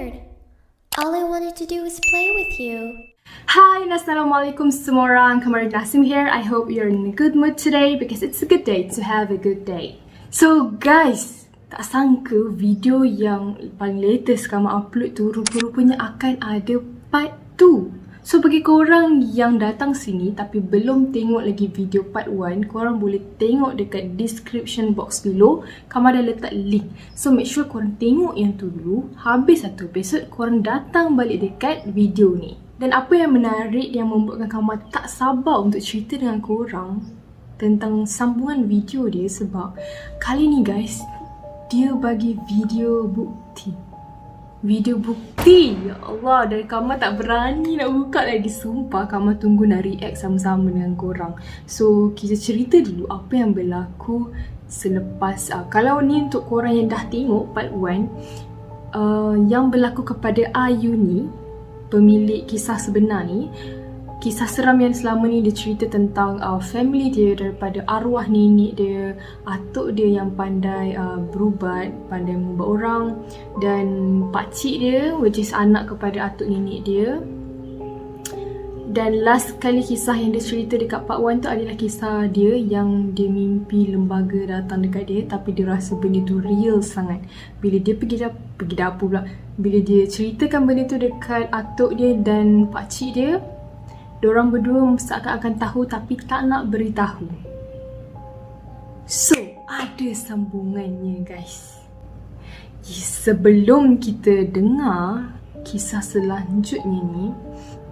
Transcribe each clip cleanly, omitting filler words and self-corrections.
scared. All I wanted to do was play with you. Hi, Assalamualaikum semua orang. Kamaran Nasim here. I hope you're in a good mood today because it's a good day to have a good day. So guys, tak sangka video yang paling latest Kama upload tu rupa-rupanya akan ada part 2. So bagi korang yang datang sini tapi belum tengok lagi video part 1, korang boleh tengok dekat description box below. Kama dah letak link. So make sure korang tengok yang tu dulu. Habis satu episod, korang datang balik dekat video ni. Dan apa yang menarik yang membuatkan Kama tak sabar untuk cerita dengan korang tentang sambungan video dia, sebab kali ni guys, dia bagi video bukti. Video bukti, ya Allah, dan Kama tak berani nak buka lagi. Sumpah Kama tunggu nak react sama-sama dengan korang. So kita cerita dulu apa yang berlaku selepas kalau ni untuk korang yang dah tengok part 1, yang berlaku kepada Ayu ni, pemilik kisah sebenar ni. Kisah seram yang selama ni dia cerita tentang family dia, daripada arwah nenek dia, atuk dia yang pandai berubat, pandai mengubah orang, dan pakcik dia which is anak kepada atuk nenek dia. Dan last kali kisah yang dia cerita dekat part 1 tu adalah kisah dia yang dia mimpi lembaga datang dekat dia, tapi dia rasa benda tu real sangat. Bila dia pergi dapur pula, bila dia ceritakan benda tu dekat atuk dia dan pakcik dia, diorang berdua seakan-akan tahu tapi tak nak beritahu. So, ada sambungannya guys. Sebelum kita dengar kisah selanjutnya ni,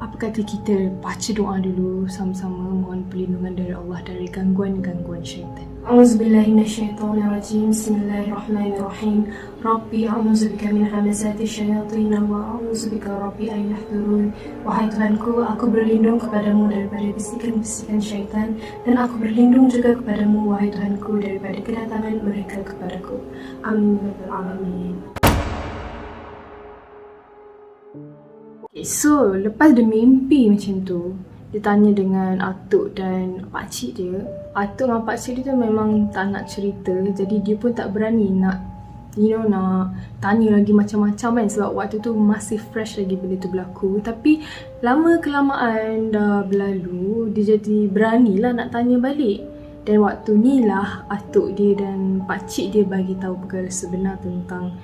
apa kata kita baca doa dulu sama-sama, mohon perlindungan dari Allah dari gangguan-gangguan syaitan. A'udzubillahi minasyaitonirrajim. Bismillahirrahmanirrahim. Rabbi a'udzubika min hamazati syayatin wa a'udzubika rabbi an yahdurun. Wahai Tuhanku, aku berlindung kepadamu daripada bisikan-bisikan syaitan, dan aku berlindung juga kepadamu wahai Tuhanku daripada kedatangan mereka kepadaku. Amin ya rabbal alamin. Okay, so lepas dia mimpi macam tu, dia tanya dengan atuk dan pakcik dia. Atuk dengan pakcik dia tu memang tak nak cerita, jadi dia pun tak berani nak nak tanya lagi macam-macam kan, sebab waktu tu masih fresh lagi benda tu berlaku. Tapi lama kelamaan dah berlalu, dia jadi beranilah nak tanya balik. Dan waktu ni lah atuk dia dan pakcik dia bagi tahu perkara sebenar tentang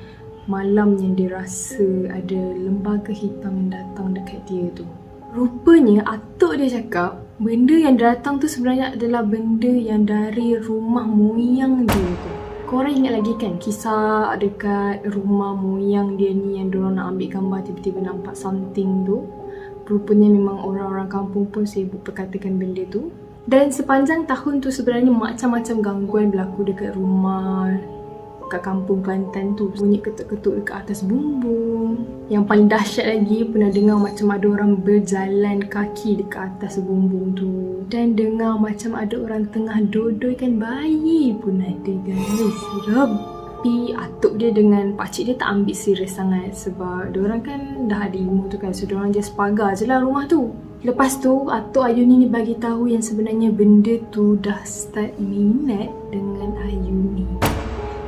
malam yang dia rasa ada lembaga hitam yang datang dekat dia tu. Rupanya atuk dia cakap benda yang datang tu sebenarnya adalah benda yang dari rumah moyang dia tu. Korang ingat lagi kan kisah dekat rumah moyang dia ni yang diorang nak ambil gambar tiba-tiba nampak something tu? Rupanya memang orang-orang kampung pun sibuk perkatakan benda tu. Dan sepanjang tahun tu sebenarnya macam-macam gangguan berlaku dekat rumah kat kampung Kelantan tu. Bunyi ketuk-ketuk dekat atas bumbung. Yang paling dahsyat lagi, pernah dengar macam ada orang berjalan kaki dekat atas bumbung tu. Dan dengar macam ada orang tengah dodoikan bayi pun ada guys. Seram. Tapi atuk dia dengan pakcik dia tak ambil serius sangat, sebab diorang kan dah ada ilmu tu kan. So diorang just pagar je lah rumah tu. Lepas tu atuk Ayu ni bagi tahu yang sebenarnya benda tu dah start minat dengan Ayu ni.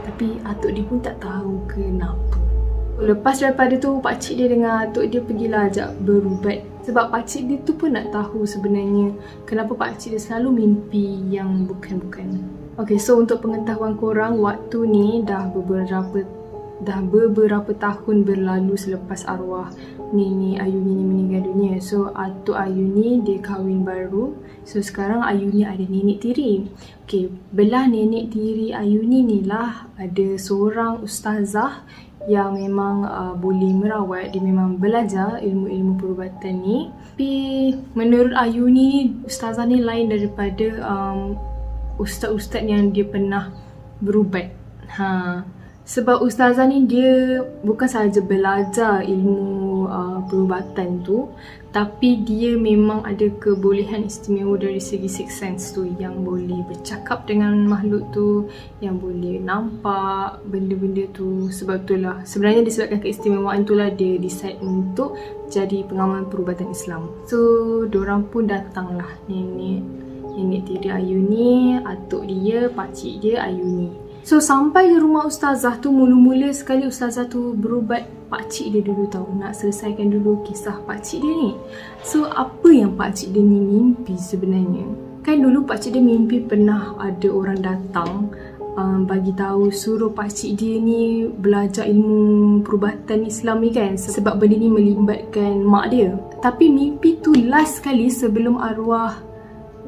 Tapi atuk dia pun tak tahu kenapa. Lepas daripada tu, pakcik dia dengan atuk dia pergilah ajak berubat. Sebab pakcik dia tu pun nak tahu sebenarnya kenapa pakcik dia selalu mimpi yang bukan-bukan. Okay, so untuk pengetahuan korang, waktu ni dah beberapa tahun berlalu selepas arwah nenek Ayu ni meninggal dunia. So atuk Ayu ni dia kahwin baru. So sekarang Ayu ni ada nenek tiri. Okay, belah nenek tiri Ayu ni lah ada seorang ustazah yang memang boleh merawat. Dia memang belajar ilmu-ilmu perubatan ni. Tapi menurut Ayu ni, ustazah ni lain daripada ustaz-ustaz yang dia pernah berubat. Sebab ustazah ni dia bukan sahaja belajar ilmu perubatan tu, tapi dia memang ada kebolehan istimewa dari segi sixth sense tu, yang boleh bercakap dengan makhluk tu, yang boleh nampak benda-benda tu. Sebab itulah, sebenarnya disebabkan keistimewaan itulah dia decide untuk jadi pengamal perubatan Islam. So diorang pun datanglah nenek tiri Ayu ni, atuk dia, pakcik dia, Ayu ni. So sampai di rumah ustazah tu, mula-mula sekali ustazah tu berubat pakcik dia dulu tahu. Nak selesaikan dulu kisah pakcik dia ni. So apa yang pakcik dia ni mimpi sebenarnya? Kan dulu pakcik dia mimpi pernah ada orang datang bagi tahu suruh pakcik dia ni belajar ilmu perubatan Islam ni kan, sebab benda ni melibatkan mak dia. Tapi mimpi tu last sekali sebelum arwah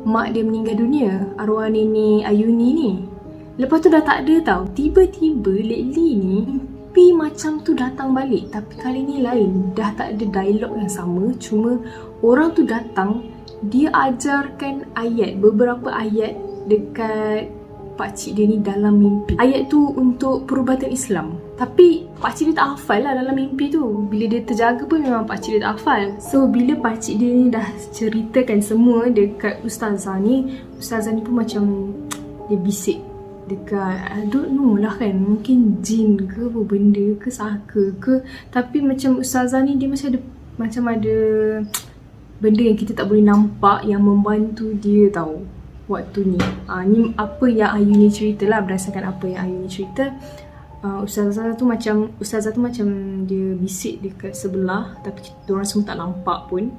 mak dia meninggal dunia, arwah nenek Ayuni ni. Lepas tu dah tak ada tau. Tiba-tiba lately ni mimpi macam tu datang balik, tapi kali ni lain. Dah tak ada dialog yang sama, cuma orang tu datang, dia ajarkan ayat, beberapa ayat dekat pakcik dia ni dalam mimpi. Ayat tu untuk perubatan Islam. Tapi pakcik dia tak hafal lah dalam mimpi tu. Bila dia terjaga pun memang pakcik dia tak hafal. So bila pakcik dia ni dah ceritakan semua dekat ustazah ni pun macam dia bisik dekat, I don't know lah kan, mungkin jin ke apa benda ke saka ke. Tapi macam ustazah ni dia macam ada benda yang kita tak boleh nampak yang membantu dia tahu waktu ni. Ni apa yang Ayuni cerita lah, berdasarkan apa yang Ayuni cerita. Ustazah tu macam dia bisik dekat sebelah, tapi diorang semua tak nampak pun.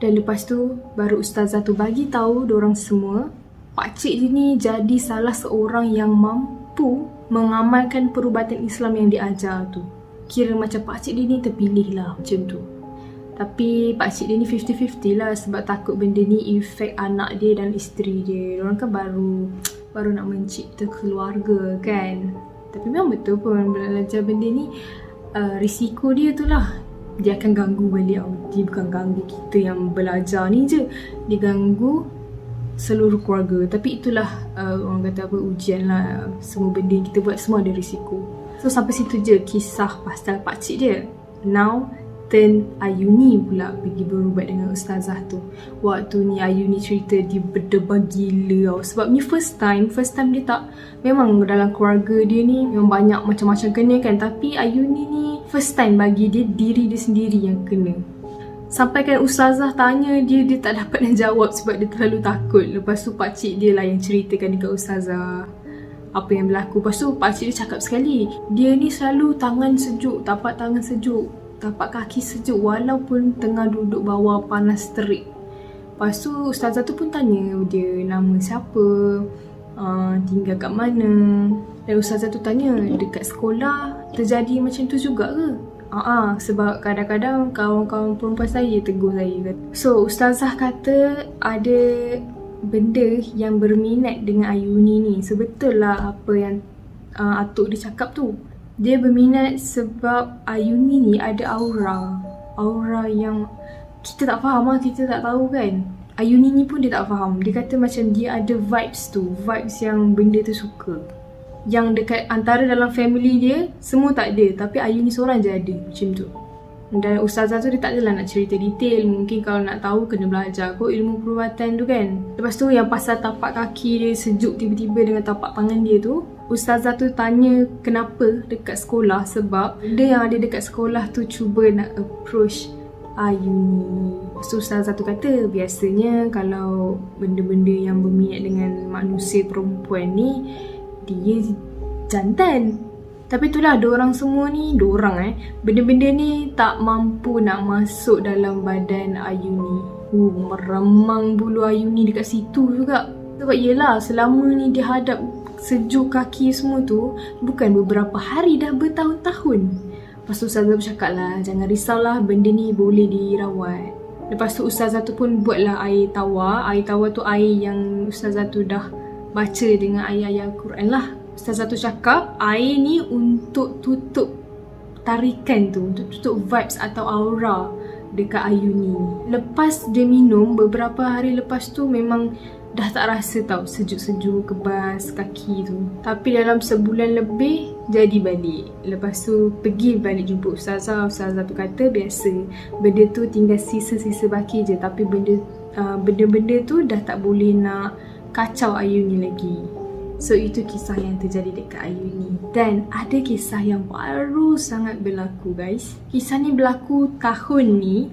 Dan lepas tu baru ustazah tu bagi tahu diorang semua pakcik dia ni jadi salah seorang yang mampu mengamalkan perubatan Islam yang diajar tu. Kira macam pakcik dia ni terpilih lah macam tu. Tapi pakcik dia ni 50-50 lah, sebab takut benda ni efek anak dia dan isteri dia. Diorang kan baru nak mencipta keluarga kan. Tapi memang betul pun belajar benda ni risiko dia tu lah. Dia akan ganggu balik tau. Dia bukan ganggu kita yang belajar ni je, dia ganggu seluruh keluarga. Tapi itulah orang kata apa, ujian lah. Semua benda yang kita buat semua ada risiko. So sampai situ je kisah pasal pakcik dia. Now turn Ayuni pula pergi berubat dengan ustazah tu. Waktu ni Ayuni cerita dia berdebar gila tau. Sebab ni first time dia tak, memang dalam keluarga dia ni memang banyak macam-macam kena kan, tapi Ayuni ni first time bagi dia diri dia sendiri yang kena. Sampai kan ustazah tanya dia tak dapat nak jawab sebab dia terlalu takut. Lepas tu pakcik dia lah yang ceritakan dekat ustazah apa yang berlaku. Lepas tu pakcik dia cakap sekali, dia ni selalu tangan sejuk, tapak tangan sejuk, tapak kaki sejuk walaupun tengah duduk bawah panas terik. Lepas tu ustazah tu pun tanya dia nama siapa, tinggal kat mana. Dan ustazah tu tanya, dekat sekolah terjadi macam tu juga ke? Sebab kadang-kadang kawan-kawan perempuan saya tegur saya. So ustazah kata ada benda yang berminat dengan Ayuni ni. So betul lah apa yang atuk dia cakap tu. Dia berminat sebab Ayuni ni ada aura yang kita tak faham lah, kita tak tahu kan. Ayuni ni pun dia tak faham. Dia kata macam dia ada vibes yang benda tu suka. Yang dekat antara dalam family dia semua tak ada, tapi Ayuni seorang je ada macam tu. Dan ustazah tu dia tak adalah nak cerita detail. Mungkin kalau nak tahu kena belajar kot ilmu perubatan tu kan. Lepas tu yang pasal tapak kaki dia sejuk tiba-tiba dengan tapak tangan dia tu, ustazah tu tanya kenapa dekat sekolah. Sebab dia yang ada dekat sekolah tu cuba nak approach Ayuni. So ustazah tu kata biasanya kalau benda-benda yang berminat dengan manusia perempuan ni, dia jantan. Tapi itulah diorang semua ni, benda-benda ni tak mampu nak masuk dalam badan Ayuni. Meremang bulu Ayuni dekat situ juga. Sebab yelah selama ni dia hadap sejuk kaki semua tu bukan beberapa hari, dah bertahun-tahun. Lepas tu ustazah bercakap lah, jangan risaulah, benda ni boleh dirawat. Lepas tu ustazah tu pun buatlah air tawar. Air tawar tu air yang ustazah tu dah baca dengan ayat-ayat Al-Quran lah. Ustazah tu cakap air ni untuk tutup tarikan tu, untuk tutup vibes atau aura dekat Ayuni. Lepas dia minum, beberapa hari lepas tu memang dah tak rasa tau sejuk-sejuk kebas kaki tu. Tapi dalam sebulan lebih jadi balik. Lepas tu pergi balik jumpa ustazah. Ustazah tu kata biasa benda tu tinggal sisa-sisa baki je, tapi benda-benda tu dah tak boleh nak kacau Ayuni lagi. So itu kisah yang terjadi dekat Ayuni. Dan ada kisah yang baru sangat berlaku guys. Kisah ni berlaku tahun ni.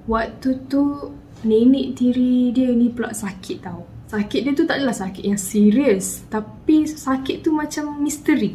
Waktu tu nenek tiri dia ni pula sakit tau. Sakit dia tu tak adalah sakit yang serius, tapi sakit tu macam misteri,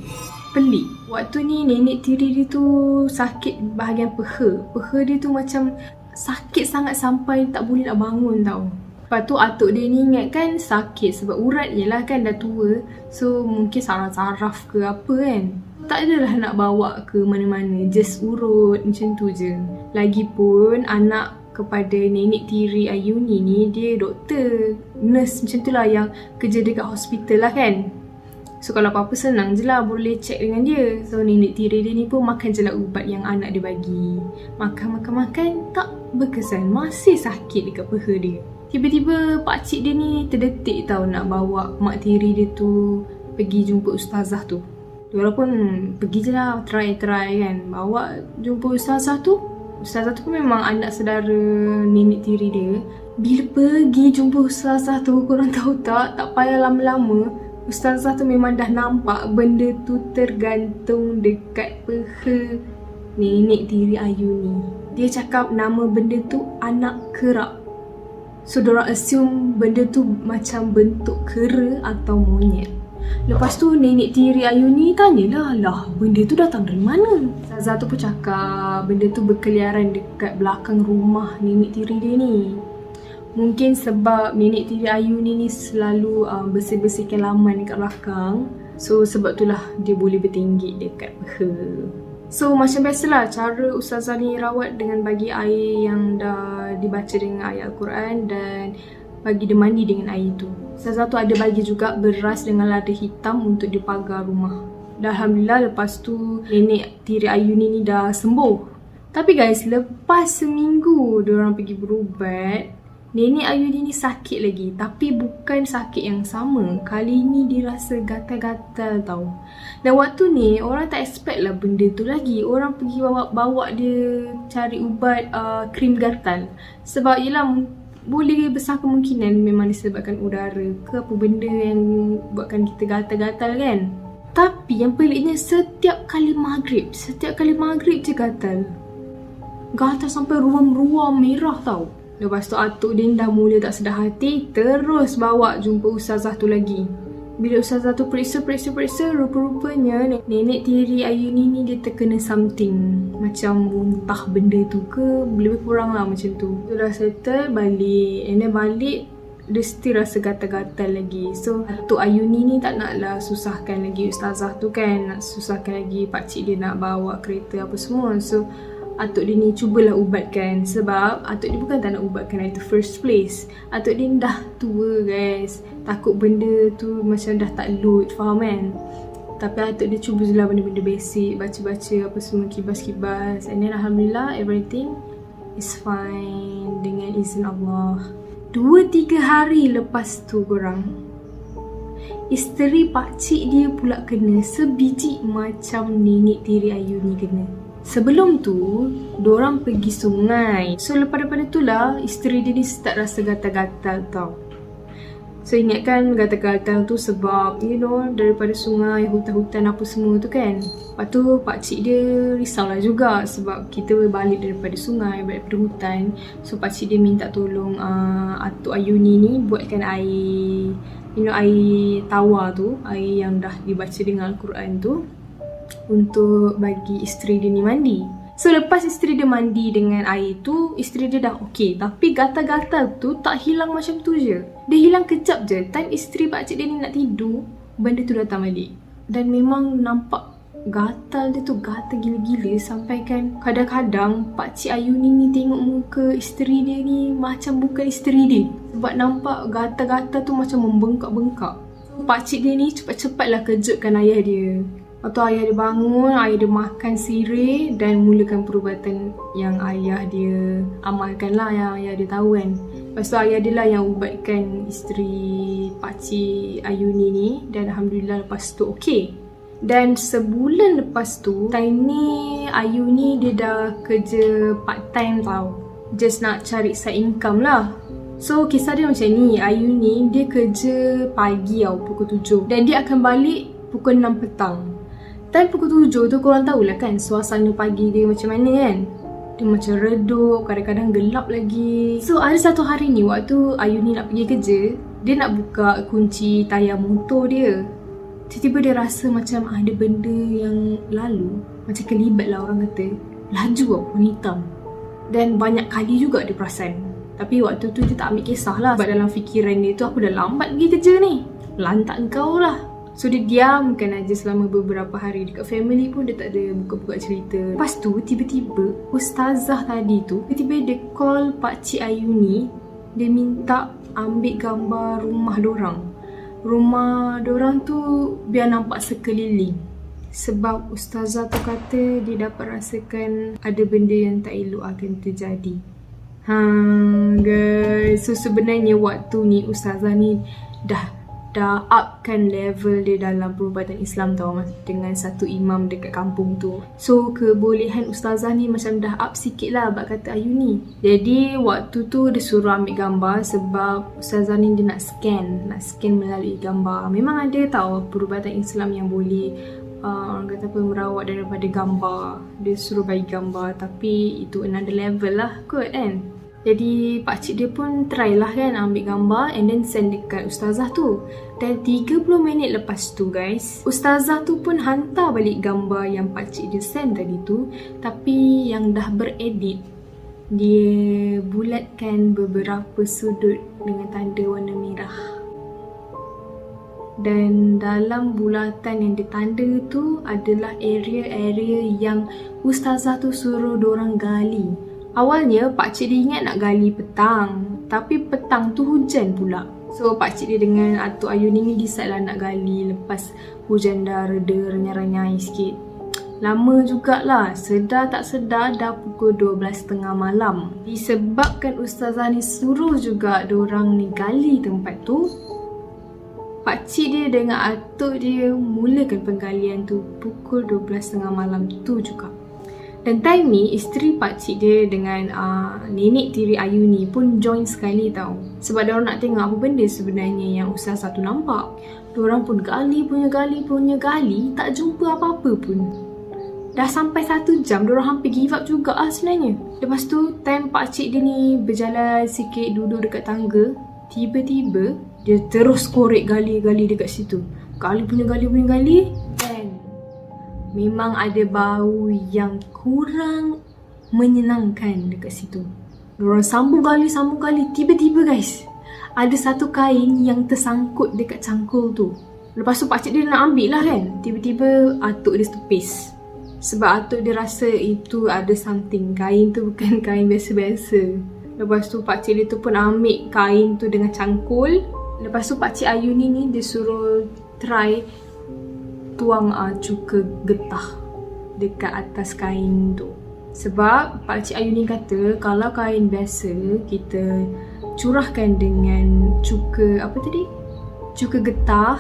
pelik. Waktu ni nenek tiri dia tu sakit bahagian peha. Peha dia tu macam sakit sangat sampai tak boleh nak bangun tau. Lepas tu atuk dia ni ingat kan sakit sebab urat je lah kan, dah tua. So mungkin saraf-saraf ke apa kan. Tak adalah nak bawa ke mana-mana, just urut macam tu je. Lagipun anak kepada nenek tiri Ayuni ni dia doktor, nurse macam tu lah yang kerja dekat hospital lah kan. So kalau apa-apa senang je lah, boleh check dengan dia. So nenek tiri dia ni pun makan je lah ubat yang anak dia bagi. Makan tak berkesan, masih sakit dekat peha dia. Tiba-tiba pakcik dia ni terdetik tau nak bawa mak tiri dia tu pergi jumpa ustazah tu. Diorang pun pergi je lah, try kan. Bawa jumpa ustazah tu. Ustazah tu pun memang anak saudara nenek tiri dia. Bila pergi jumpa ustazah tu, korang tahu tak payah lama-lama, ustazah tu memang dah nampak benda tu tergantung dekat peha nenek tiri Ayuni. Dia cakap nama benda tu anak kerak. So diorang assume benda tu macam bentuk kera atau monyet. Lepas tu nenek tiri Ayuni tanyalah, lah benda tu datang dari mana? Ustazah tu pun cakap benda tu berkeliaran dekat belakang rumah nenek tiri dia ni. Mungkin sebab nenek tiri Ayuni ni selalu bersih-bersihkan laman dekat belakang. So sebab itulah dia boleh bertinggik dekat peha. So macam biasalah cara ustazah ni rawat dengan bagi air yang dah dibaca dengan ayat Al-Quran dan bagi dia mandi dengan air tu. Ustazah tu ada bagi juga beras dengan lada hitam untuk dipagar rumah. Dan Alhamdulillah lepas tu nenek tiri Ayuni ni dah sembuh. Tapi guys, lepas seminggu diorang pergi berubat, nenek Ayuni ni sakit lagi. Tapi bukan sakit yang sama. Kali ni dia rasa gatal-gatal tau. Dan waktu ni orang tak expect lah benda tu lagi. Orang pergi bawa dia cari ubat krim gatal. Sebab yelah boleh besar kemungkinan memang disebabkan udara ke apa benda yang buatkan kita gatal-gatal kan. Tapi yang peliknya setiap kali maghrib je gatal. Gatal sampai ruam-ruam merah tau. Lepas tu atuk dia dah mula tak sedar hati, terus bawa jumpa ustazah tu lagi. Bila ustazah tu periksa, rupa-rupanya nenek tiri Ayuni ni dia terkena something. Macam muntah benda tu ke, lebih kurang lah macam tu. Tu dah settle, balik. And then balik, dia still rasa gatal-gatal lagi. So atuk Ayuni ni tak naklah susahkan lagi ustazah tu kan. Nak susahkan lagi pakcik dia nak bawa kereta apa semua. So atuk dia ni cubalah ubatkan. Sebab atuk dia bukan tak nak ubatkan at the first place. Atuk dia ni dah tua guys. Takut benda tu macam dah tak load, faham kan? Tapi atuk dia cuba je lah benda-benda basic. Baca-baca apa semua, kibas-kibas. And then Alhamdulillah everything is fine dengan izin Allah. 2-3 hari lepas tu korang, isteri pakcik dia pula kena sebiji macam nenek tiri Ayuni kena. Sebelum tu, diorang pergi sungai. So lepas daripada tu lah, isteri dia ni start rasa gatal-gatal tau. So ingatkan gatal-gatal tu sebab daripada sungai, hutan-hutan apa semua tu kan. Lepas tu pakcik dia risaulah juga sebab kita balik daripada sungai, balik daripada hutan. So pakcik dia minta tolong atuk Ayuni ni buatkan air, air tawar tu, air yang dah dibaca dengan Al-Quran tu, untuk bagi isteri dia ni mandi. So lepas isteri dia mandi dengan air tu, isteri dia dah okey. Tapi gatal-gatal tu tak hilang macam tu je. Dia hilang kejap je. Time isteri pakcik dia ni nak tidur, benda tu datang balik. Dan memang nampak gatal dia tu gatal gila-gila. Sampai kan kadang-kadang pakcik Ayuni ni tengok muka isteri dia ni macam bukan isteri dia. Sebab nampak gatal-gatal tu macam membengkak-bengkak. So pakcik dia ni cepat-cepatlah kejutkan ayah dia. Lepas tu ayah dia bangun, ayah dia makan sirih dan mulakan perubatan yang ayah dia amalkan lah, yang ayah dia tahu kan. Lepas tu ayah dia lah yang ubatkan isteri pakcik Ayuni ni dan Alhamdulillah lepas tu okey. Dan sebulan lepas tu, time ni Ayuni dia dah kerja part time tau. Just nak cari side income lah. So kisah dia macam ni, Ayuni dia kerja pagi tau, pukul 7. Dan dia akan balik pukul 6 petang. Time pukul 7 tu korang tahulah kan suasana pagi dia macam mana kan. Dia macam redup, kadang-kadang gelap lagi. So ada satu hari ni waktu Ayuni nak pergi kerja, Dia nak buka kunci tayar motor dia. Tiba-tiba dia rasa macam ada benda yang lalu, macam kelibat lah orang kata. Laju lah warna hitam. Dan banyak kali juga dia perasan. Tapi waktu tu dia tak ambil kisah lah. Sebab dalam fikiran dia tu, aku dah lambat pergi kerja ni, lantak kau lah. So dia diamkan aja selama beberapa hari. Dekat family pun dia tak ada buka-buka cerita. Lepas tu tiba-tiba ustazah tadi tu, tiba-tiba dia call Pakcik Ayu ni. Dia minta ambil gambar rumah dorang. Rumah dorang tu biar nampak sekeliling. Sebab ustazah tu kata dia dapat rasakan ada benda yang tak elok akan terjadi. Guys, so sebenarnya waktu ni ustazah ni dah upkan level dia dalam perubatan Islam tau, dengan satu imam dekat kampung tu. So kebolehan ustazah ni macam dah up sikit lah abang kata Ayu ni. Jadi waktu tu dia suruh ambil gambar sebab ustazah ni dia nak scan melalui gambar. Memang ada tau perubatan Islam yang boleh orang kata apa, merawat daripada gambar. Dia suruh bagi gambar, tapi itu another level lah kot kan. Jadi pakcik dia pun try lah kan ambil gambar and then send dekat ustazah tu. Dan 30 minit lepas tu guys, ustazah tu pun hantar balik gambar yang pakcik dia send tadi tu, tapi yang dah beredit. Dia bulatkan beberapa sudut dengan tanda warna merah. Dan dalam bulatan yang ditanda tu adalah area-area yang ustazah tu suruh dorang gali. Awalnya pakcik dia ingat nak gali petang, tapi petang tu hujan pula. So pakcik dia dengan Atuk Ayu ni decide lah nak gali lepas hujan dah reda, renyai-renyai sikit. Lama jugalah, sedar tak sedar dah pukul 12.30 malam. Disebabkan ustazah ni suruh juga dorang ni gali tempat tu, pakcik dia dengan atuk dia mulakan penggalian tu pukul 12.30 malam tu juga. Dan time ni isteri pakcik dia dengan nenek tiri Ayu ni pun join sekali tau. Sebab diorang nak tengok apa benda sebenarnya yang ustazah tu nampak. Diorang pun gali, tak jumpa apa-apa pun. Dah sampai 1 jam, diorang hampir give up juga sebenarnya. Lepas tu time pakcik dia ni berjalan sikit duduk dekat tangga, tiba-tiba dia terus korek gali dekat situ. Gali dan memang ada bau yang kurang menyenangkan dekat situ. Diorang sambung gali. Tiba-tiba guys, ada satu kain yang tersangkut dekat cangkul tu. Lepas tu pakcik dia nak ambil lah kan. Tiba-tiba atuk dia tepis. Sebab atuk dia rasa itu ada something. Kain tu bukan kain biasa-biasa. Lepas tu pakcik dia tu pun ambil kain tu dengan cangkul. Lepas tu pakcik Ayu ni dia suruh try tuang cuka getah dekat atas kain tu. Sebab pakcik Ayu ni kata kalau kain biasa kita curahkan dengan cuka cuka getah,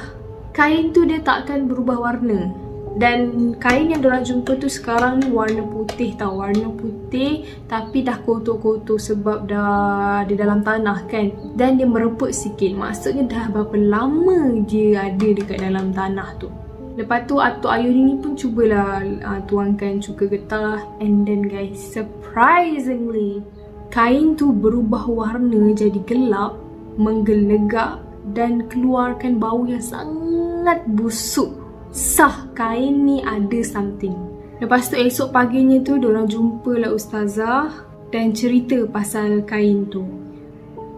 kain tu dia tak akan berubah warna. Dan kain yang diorang jumpa tu sekarang ni warna putih tau. Warna putih tapi dah kotor-kotor sebab dah di dalam tanah kan. Dan dia mereput sikit. Maksudnya dah berapa lama dia ada dekat dalam tanah tu. Lepas tu Atuk Ayu ni pun cubalah tuangkan cuka getah. And then guys, surprisingly kain tu berubah warna jadi gelap, menggelegak dan keluarkan bau yang sangat busuk. Sah kain ni ada something. Lepas tu esok paginya tu diorang jumpalah ustazah dan cerita pasal kain tu.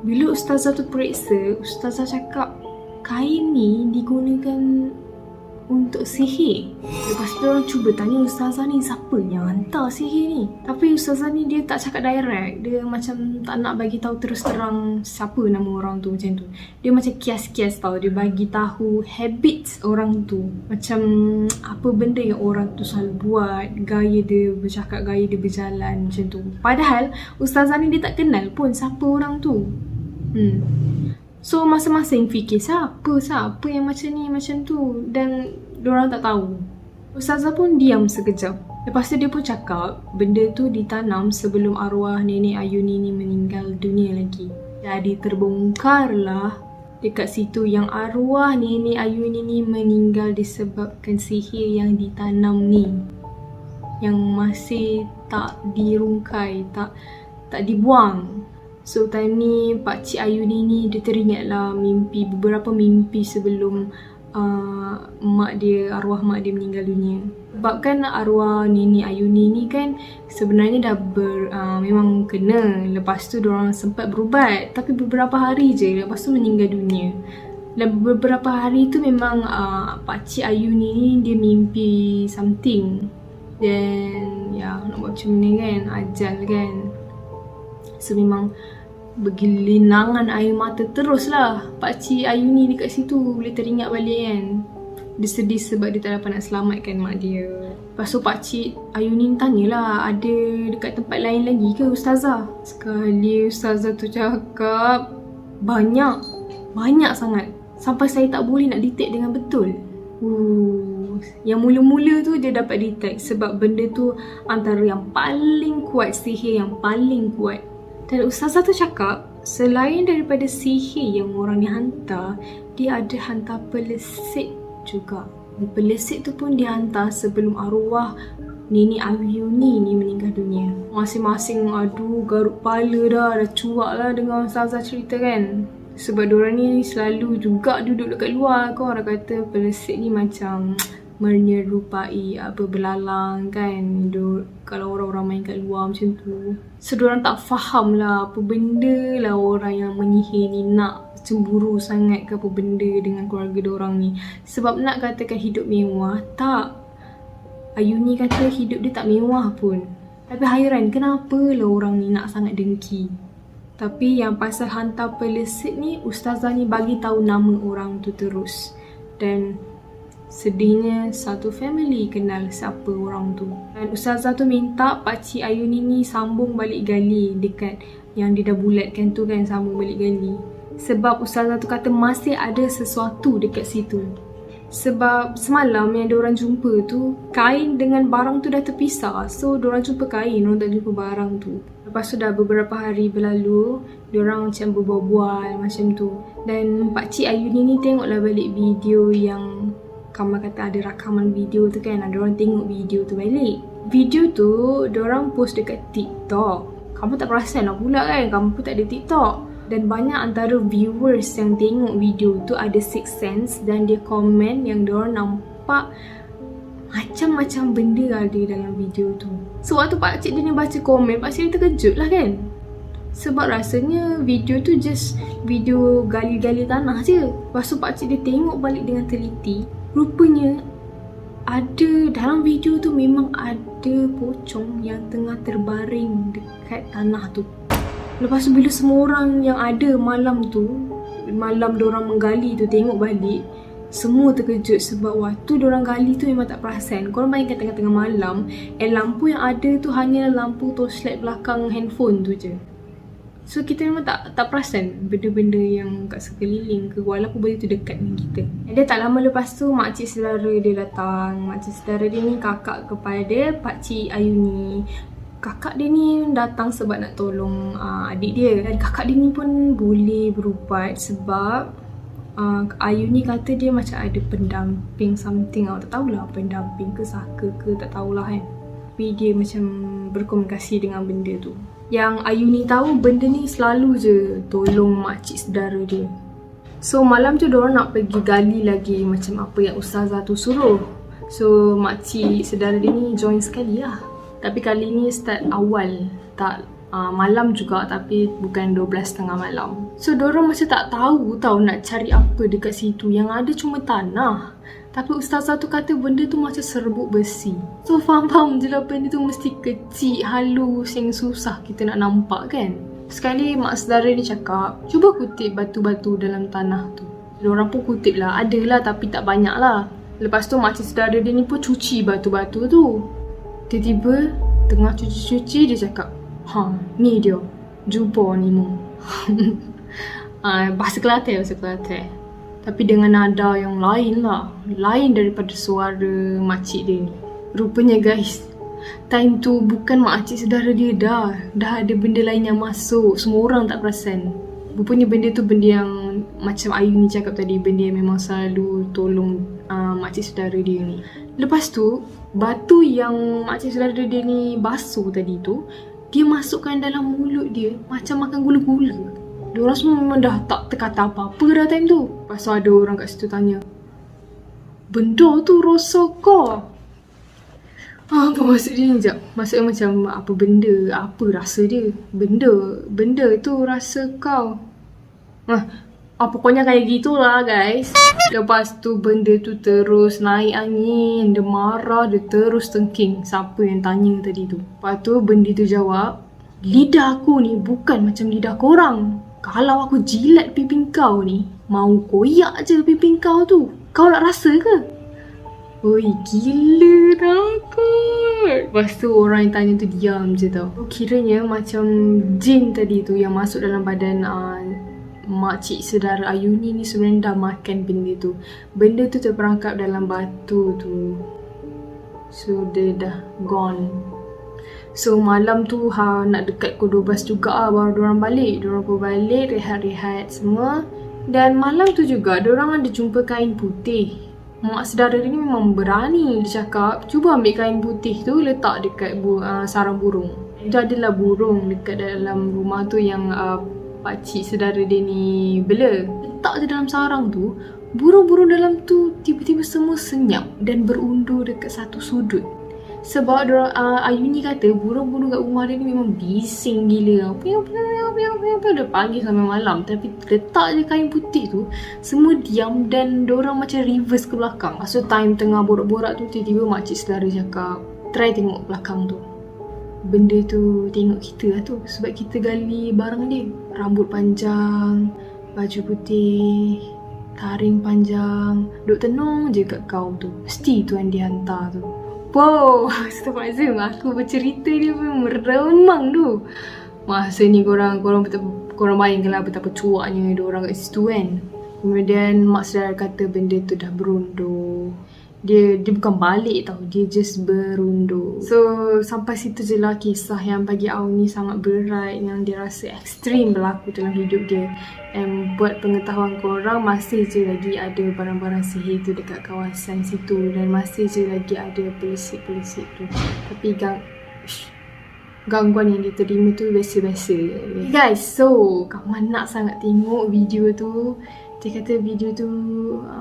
Bila ustazah tu periksa, ustazah cakap kain ni digunakan untuk sihir. Lepas tu orang cuba tanya ustazah ni siapa yang hantar sihir ni. Tapi ustazah ni dia tak cakap direct. Dia macam tak nak bagi tahu terus terang siapa nama orang tu macam tu. Dia macam kias-kias tau. Dia bagi tahu habits orang tu. Macam apa benda yang orang tu selalu buat, gaya dia bercakap, gaya dia berjalan macam tu. Padahal ustazah ni dia tak kenal pun siapa orang tu. So masing-masing fikir siapa yang macam ni macam tu, dan diorang tak tahu. Ustazah pun diam sekejap. Lepas tu dia pun cakap benda tu ditanam sebelum arwah nenek Ayu ni meninggal dunia lagi. Jadi terbongkarlah dekat situ yang arwah nenek Ayu ni meninggal disebabkan sihir yang ditanam ni, yang masih tak dirungkai, tak dibuang. So time ni Pakcik Ayu ni dia teringatlah beberapa mimpi sebelum arwah mak dia meninggal dunia. Sebab kan arwah Nenek Ayu ni kan sebenarnya dah memang kena. Lepas tu diorang sempat berubat, tapi beberapa hari je lepas tu meninggal dunia. Dan beberapa hari tu memang Pakcik Ayu ni dia mimpi something. Dan ya, nak buat macam ni kan, ajal kan. So memang bergelinangan air mata terus lah Pakcik Ayu ni dekat situ bila teringat balik kan. Dia sedih sebab dia tak dapat nak selamatkan mak dia. Lepas tu Pakcik Ayu ni tanyalah ada dekat tempat lain lagi ke Ustazah. Sekali Ustazah tu cakap banyak sangat, sampai saya tak boleh nak detect dengan betul. Yang mula-mula tu dia dapat detect sebab benda tu antara yang paling kuat, sihir yang paling kuat. Dan Ustazah tu cakap selain daripada sihir yang orang ni hantar, dia ada hantar pelesit juga. Pelesit tu pun dihantar sebelum arwah Nenek Ayu ni meninggal dunia. Masing-masing garuk kepala dah cuak lah dengan Ustazah cerita kan. Sebab diorang ni selalu juga duduk dekat luar kan. Orang kata pelesit ni macam menyerupai belalang kan. Kalau orang-orang main kat luar macam tu. So diorang tak faham lah apa benda lah orang yang menyihir ni nak cemburu sangat ke apa benda dengan keluarga diorang ni. Sebab nak katakan hidup mewah, tak. Ayu ni kata hidup dia tak mewah pun. Tapi hairan kenapa lah orang ni nak sangat dengki. Tapi yang pasal hantar pelesit ni, Ustazah ni bagi tahu nama orang tu terus. Dan sedihnya satu family kenal siapa orang tu. Dan Ustazah tu minta Pakcik Ayu ni sambung balik gali dekat yang dia dah bulatkan tu kan, sambung balik gali. Sebab Ustazah tu kata masih ada sesuatu dekat situ. Sebab semalam yang diorang jumpa tu, kain dengan barang tu dah terpisah. So diorang jumpa kain, diorang tak jumpa barang tu. Lepas tu dah beberapa hari berlalu, diorang macam berbual-bual macam tu. Dan Pakcik Ayu ni tengoklah balik video yang Kamal kata ada rakaman video tu kan. Diorang tengok video tu balik. Video tu diorang post dekat TikTok. Kamu tak perasan lah pula kan, kamu pun tak ada TikTok. Dan banyak antara viewers yang tengok video tu ada sixth sense. Dan dia komen yang diorang nampak macam-macam benda ada dalam video tu. So waktu pakcik dia ni baca komen, pakcik dia terkejut lah kan. Sebab rasanya video tu just video gali-gali tanah je. Lepas tu pakcik dia tengok balik dengan teliti. Rupanya ada dalam video tu memang ada pocong yang tengah terbaring dekat tanah tu. Lepas tu bila semua orang yang ada malam diorang menggali tu tengok balik, semua terkejut sebab waktu diorang gali tu memang tak perasan. Korang bayangkan tengah-tengah malam, lampu yang ada tu hanya lampu torchlight belakang handphone tu je. So kita memang tak perasan benda-benda yang kat sekeliling ke, walaupun benda tu dekat dengan kita. Dia tak lama lepas tu makcik saudara dia datang. Makcik saudara dia ni kakak kepada Pakcik Ayu ni. Kakak dia ni datang sebab nak tolong adik dia. Dan kakak dia ni pun boleh berubat sebab Ayu ni kata dia macam ada pendamping something. Tak tahulah pendamping ke saka ke, tak tahulah kan. Tapi dia macam berkomunikasi dengan benda tu. Yang Ayu ni tahu benda ni selalu je tolong makcik saudara dia. So malam tu diorang nak pergi gali lagi macam apa yang Ustazah tu suruh. So makcik saudara dia ni join sekali lah. Tapi kali ni start awal, tak malam juga tapi bukan 12:30 malam. So diorang macam tak tahu nak cari apa dekat situ. Yang ada cuma tanah. Tapi Ustazah tu kata benda tu macam serbuk besi. So faham je lah benda tu mesti kecil, halus, yang susah kita nak nampak kan. Sekali mak saudara ni cakap, cuba kutip batu-batu dalam tanah tu. Diorang pun kutip lah, ada lah tapi tak banyak lah. Lepas tu makcik saudara dia ni pun cuci batu-batu tu. Tiba-tiba tengah cuci-cuci dia cakap, ni dia, jumpa ni mu. Bahasa Kelantan. Tapi dengan nada yang lain lah. Lain daripada suara makcik dia ni. Rupanya guys, time tu bukan makcik saudara dia dah ada benda lain yang masuk. Semua orang tak perasan. Rupanya benda tu benda yang macam Ayu ni cakap tadi, benda yang memang selalu tolong makcik saudara dia ni. Lepas tu, batu yang makcik saudara dia ni basuh tadi tu, dia masukkan dalam mulut dia macam makan gula-gula. Diorang semua memang dah tak terkata apa-apa dah time tu. Lepas tu ada orang kat situ tanya, benda tu rasa kau? Apa maksud dia ni sekejap? Maksudnya macam apa benda, apa rasa dia? Benda tu rasa kau. Pokoknya kayak gitulah guys. Lepas tu benda tu terus naik angin. Dia marah, dia terus tengking siapa yang tanya tadi tu. Lepas tu benda tu jawab, lidah aku ni bukan macam lidah korang. Kalau aku jilat pipi kau ni, mau koyak je pipi kau tu. Kau nak rasa ke? Oi, gila takut. Lepas tu orang yang tanya tu diam je tau. Kiranya macam jin tadi tu yang masuk dalam badan makcik saudara Ayuni ni sebenarnya dah makan benda tu. Benda tu terperangkap dalam batu tu. So dia dah gone. So malam tu nak dekat pukul 12 juga baru diorang balik. Diorang pun balik, rehat-rehat semua. Dan malam tu juga diorang ada jumpa kain putih. Mak saudara dia ni memang berani. Dia cakap, cuba ambil kain putih tu letak dekat sarang burung. Dia adalah burung dekat dalam rumah tu yang pakcik saudara dia ni bela. Letak je dalam sarang tu, burung-burung dalam tu tiba-tiba semua senyap dan berundur dekat satu sudut. Sebab Ayuni kata burung-burung kat rumah dia ni memang bising gila. Dia pagi sampai malam. Tapi letak je kain putih tu, semua diam dan diorang macam reverse ke belakang. So time tengah borak-borak tu, tiba-tiba makcik saudara cakap, try tengok belakang tu. Benda tu tengok kita lah tu. Sebab kita gali barang dia. Rambut panjang, baju putih, taring panjang, duk tenung je kat kau tu. Mesti tuan dia hantar tu. Wow, Astaghfirullahaladzim, aku bercerita dia pun meremang tu. Masa ni korang bayangkanlah betapa cuaknya diorang kat situ kan. Kemudian mak saudara kata benda tu dah berundur. Dia bukan balik tau, dia just berundur. So sampai situ je lah kisah yang bagi Aung ni sangat berat, yang dia rasa ekstrim berlaku dalam hidup dia. And buat pengetahuan korang, masih je lagi ada barang-barang sihir tu dekat kawasan situ. Dan masih je lagi ada pelisit-pelisit tu. Tapi gangguan yang dia terima tu biasa-biasa. Guys, so kamu nak sangat tengok video tu. Dia kata video tu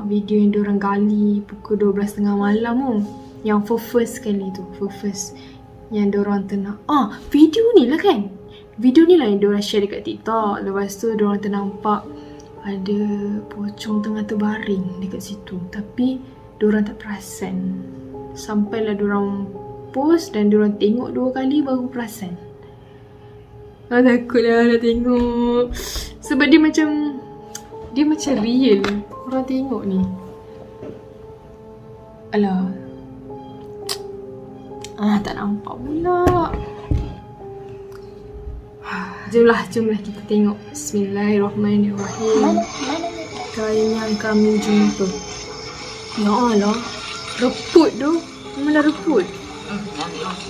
video yang diorang gali pukul 12.30 malam tu. Yang for first kali tu, for first yang diorang tenang. Video ni lah kan. Video ni lah yang diorang share dekat TikTok. Lepas tu diorang ternampak ada pocong tengah terbaring dekat situ. Tapi diorang tak perasan. Sampailah diorang post dan diorang tengok 2 kali baru perasan. Takutlah nak tengok. Sebab dia macam real. Orang tengok ni. Alah. Tak nampak pula. Jomlah kita tengok. Bismillahirrahmanirrahim. Kain yang kami jumpa. Ya Allah. Reput tu. Memang dah reput.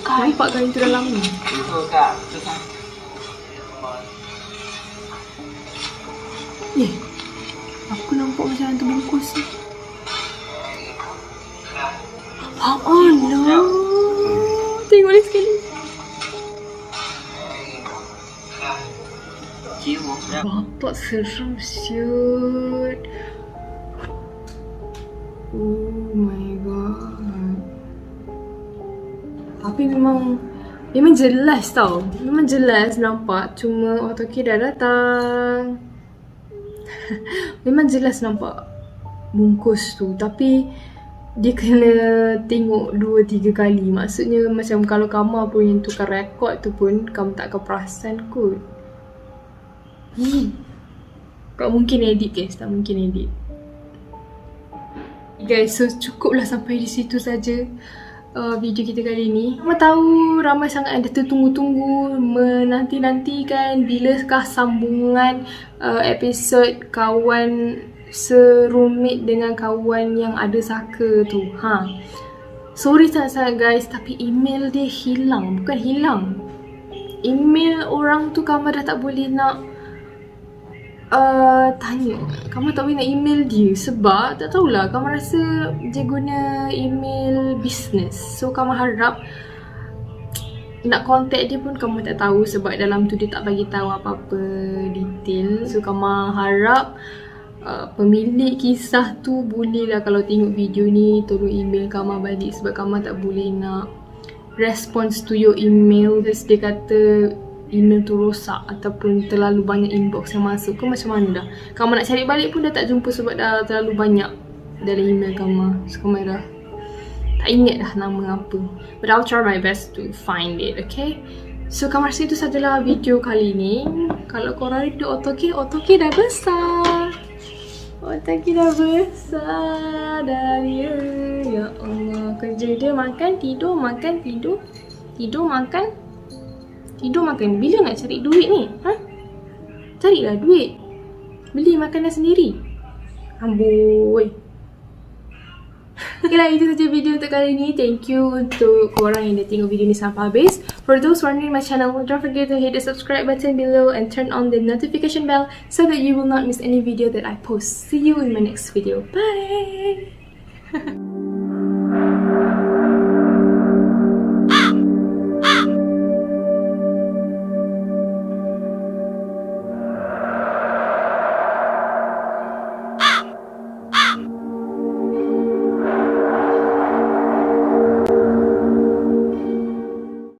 Nampak kain tu dalam ni. Aku nampak macam hantu bungkus ni. Allah. Tengok ni sekali. Bapak seram siut. Oh my god. Tapi memang jelas tau. Memang jelas nampak. Cuma Otoki dah datang. Memang jelas nampak bungkus tu. Tapi dia kena tengok 2-3 kali. Maksudnya macam kalau kamu pun yang tukar rekod tu pun, kamu tak akan perasan kot. Tak mungkin edit guys. Tak mungkin edit. Guys, so cukuplah sampai di situ saja video kita kali ni. Kamu tahu ramai sangat yang dah tertunggu-tunggu, menanti-nantikan bilakah sambungan episod kawan serumit dengan kawan yang ada saka tu. Sorry sangat-sangat guys, tapi email dia hilang. Bukan hilang, email orang tu kamu dah tak boleh nak tanya. Kamu tak boleh nak email dia. Sebab tak tahulah, kamu rasa dia guna email business. So kamu harap nak contact dia pun Kama tak tahu sebab dalam tu dia tak bagi tahu apa-apa detail. So Kama harap pemilik kisah tu bolehlah kalau tengok video ni tolong email Kama balik sebab Kama tak boleh nak response to your email because dia kata email tu rosak ataupun terlalu banyak inbox yang masuk ke macam mana dah. Kama nak cari balik pun dah tak jumpa sebab dah terlalu banyak dalam email Kama. So Kama dah tak ingat dah nama apa. But I'll try my best to find it, okay? So Kama rasa itu sajalah video kali ni. Kalau korang rindu AutoCAD, AutoCAD dah besar. AutoCAD dah besar dah dia. Ya Allah, kerja dia makan, tidur, makan, tidur. Tidur, makan. Tidur, makan. Bila nak cari duit ni? Ha? Carilah duit. Beli makanan sendiri. Amboi. Okay lah, itu saja video untuk kali ni. Thank you untuk korang yang dah tengok video ni sampai habis. For those who are new to my channel, don't forget to hit the subscribe button below and turn on the notification bell so that you will not miss any video that I post. See you in my next video. Bye!